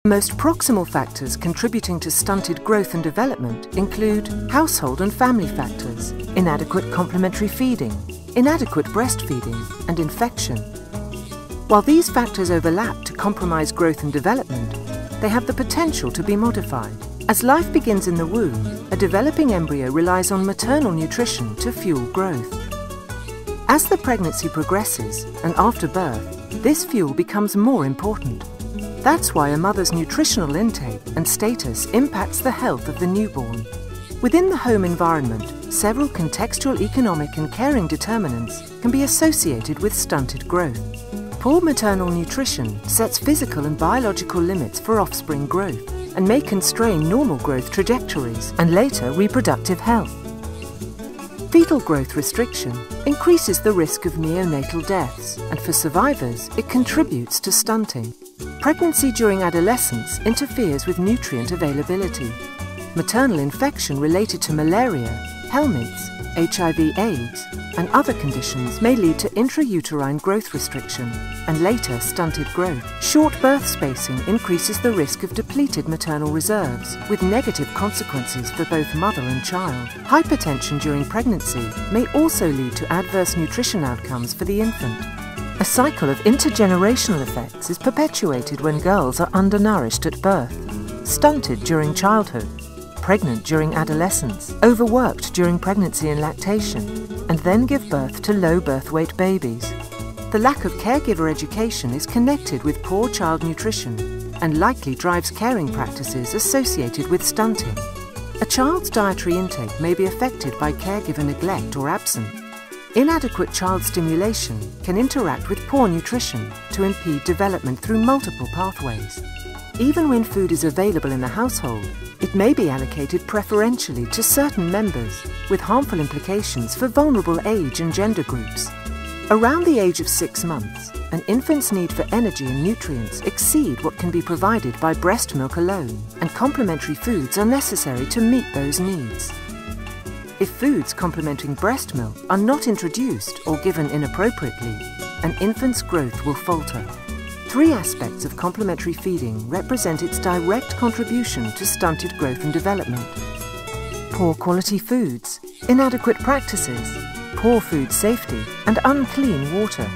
Most proximal factors contributing to stunted growth and development include household and family factors, inadequate complementary feeding, inadequate breastfeeding, and infection. While these factors overlap to compromise growth and development, they have the potential to be modified. As life begins in the womb, a developing embryo relies on maternal nutrition to fuel growth. As the pregnancy progresses and after birth, this fuel becomes more important. That's why a mother's nutritional intake and status impacts the health of the newborn. Within the home environment, several contextual economic and caring determinants can be associated with stunted growth. Poor maternal nutrition sets physical and biological limits for offspring growth and may constrain normal growth trajectories and later reproductive health. Fetal growth restriction increases the risk of neonatal deaths, and for survivors, it contributes to stunting. Pregnancy during adolescence interferes with nutrient availability. Maternal infection related to malaria, helminths, HIV/AIDS, and other conditions may lead to intrauterine growth restriction and later stunted growth. Short birth spacing increases the risk of depleted maternal reserves, with negative consequences for both mother and child. Hypertension during pregnancy may also lead to adverse nutrition outcomes for the infant. A cycle of intergenerational effects is perpetuated when girls are undernourished at birth, stunted during childhood, pregnant during adolescence, overworked during pregnancy and lactation, and then give birth to low birth weight babies. The lack of caregiver education is connected with poor child nutrition and likely drives caring practices associated with stunting. A child's dietary intake may be affected by caregiver neglect or absence. Inadequate child stimulation can interact with poor nutrition to impede development through multiple pathways. Even when food is available in the household, it may be allocated preferentially to certain members, with harmful implications for vulnerable age and gender groups. Around the age of 6 months, an infant's need for energy and nutrients exceed what can be provided by breast milk alone, and complementary foods are necessary to meet those needs. If foods complementing breast milk are not introduced or given inappropriately, an infant's growth will falter. 3 aspects of complementary feeding represent its direct contribution to stunted growth and development: poor quality foods, inadequate practices, poor food safety, and unclean water.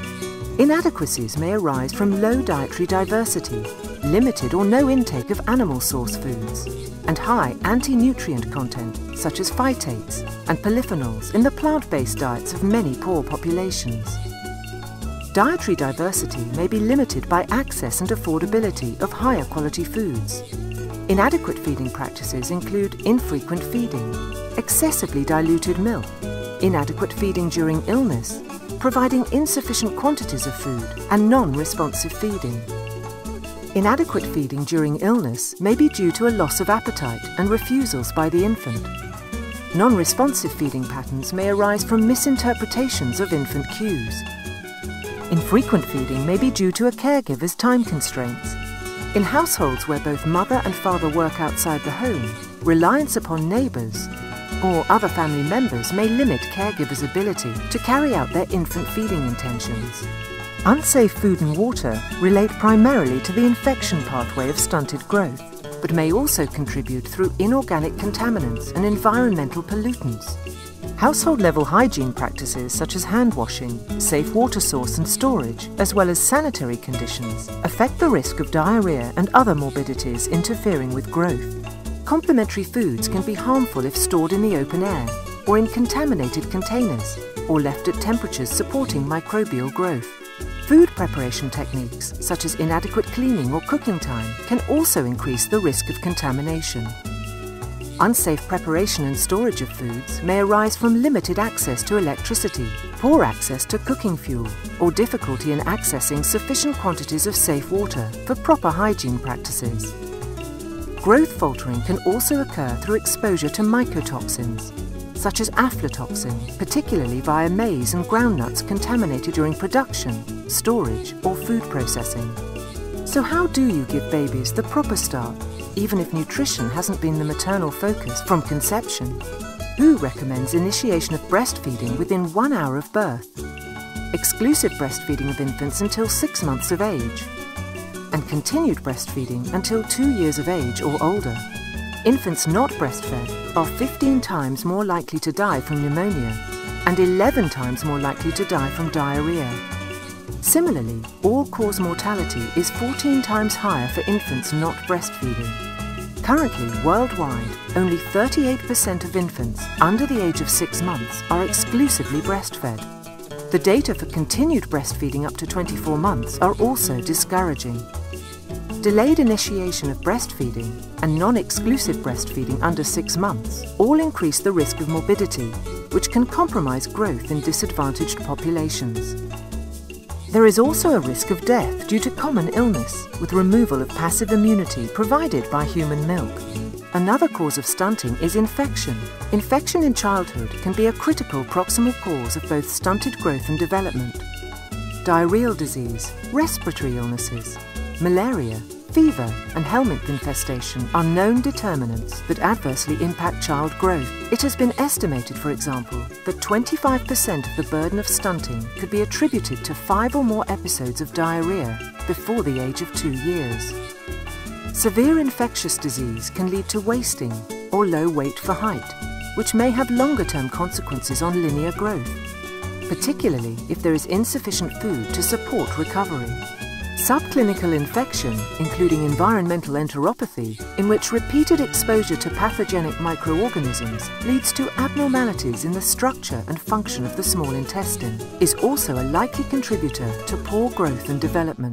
Inadequacies may arise from low dietary diversity, limited or no intake of animal source foods, and high anti-nutrient content such as phytates and polyphenols in the plant-based diets of many poor populations. Dietary diversity may be limited by access and affordability of higher quality foods. Inadequate feeding practices include infrequent feeding, excessively diluted milk, inadequate feeding during illness, providing insufficient quantities of food, and non-responsive feeding. Inadequate feeding during illness may be due to a loss of appetite and refusals by the infant. Non-responsive feeding patterns may arise from misinterpretations of infant cues. Infrequent feeding may be due to a caregiver's time constraints. In households where both mother and father work outside the home, reliance upon neighbours or other family members may limit caregivers' ability to carry out their infant feeding intentions. Unsafe food and water relate primarily to the infection pathway of stunted growth, but may also contribute through inorganic contaminants and environmental pollutants. Household-level hygiene practices such as hand washing, safe water source and storage, as well as sanitary conditions, affect the risk of diarrhea and other morbidities interfering with growth. Complementary foods can be harmful if stored in the open air, or in contaminated containers, or left at temperatures supporting microbial growth. Food preparation techniques, such as inadequate cleaning or cooking time, can also increase the risk of contamination. Unsafe preparation and storage of foods may arise from limited access to electricity, poor access to cooking fuel, or difficulty in accessing sufficient quantities of safe water for proper hygiene practices. Growth faltering can also occur through exposure to mycotoxins, such as aflatoxin, particularly via maize and groundnuts contaminated during production, storage, or food processing. So how do you give babies the proper start, even if nutrition hasn't been the maternal focus from conception? WHO recommends initiation of breastfeeding within 1 hour of birth, exclusive breastfeeding of infants until 6 months of age, and continued breastfeeding until 2 years of age or older. Infants not breastfed are 15 times more likely to die from pneumonia and 11 times more likely to die from diarrhea. Similarly, all-cause mortality is 14 times higher for infants not breastfeeding. Currently, worldwide, only 38% of infants under the age of 6 months are exclusively breastfed. The data for continued breastfeeding up to 24 months are also discouraging. Delayed initiation of breastfeeding and non-exclusive breastfeeding under 6 months all increase the risk of morbidity, which can compromise growth in disadvantaged populations. There is also a risk of death due to common illness, with removal of passive immunity provided by human milk. Another cause of stunting is infection. Infection in childhood can be a critical proximal cause of both stunted growth and development. Diarrheal disease, respiratory illnesses, malaria, fever and helminth infestation are known determinants that adversely impact child growth. It has been estimated, for example, that 25% of the burden of stunting could be attributed to 5 or more episodes of diarrhea before the age of 2 years. Severe infectious disease can lead to wasting or low weight for height, which may have longer-term consequences on linear growth, particularly if there is insufficient food to support recovery. Subclinical infection, including environmental enteropathy, in which repeated exposure to pathogenic microorganisms leads to abnormalities in the structure and function of the small intestine, is also a likely contributor to poor growth and development.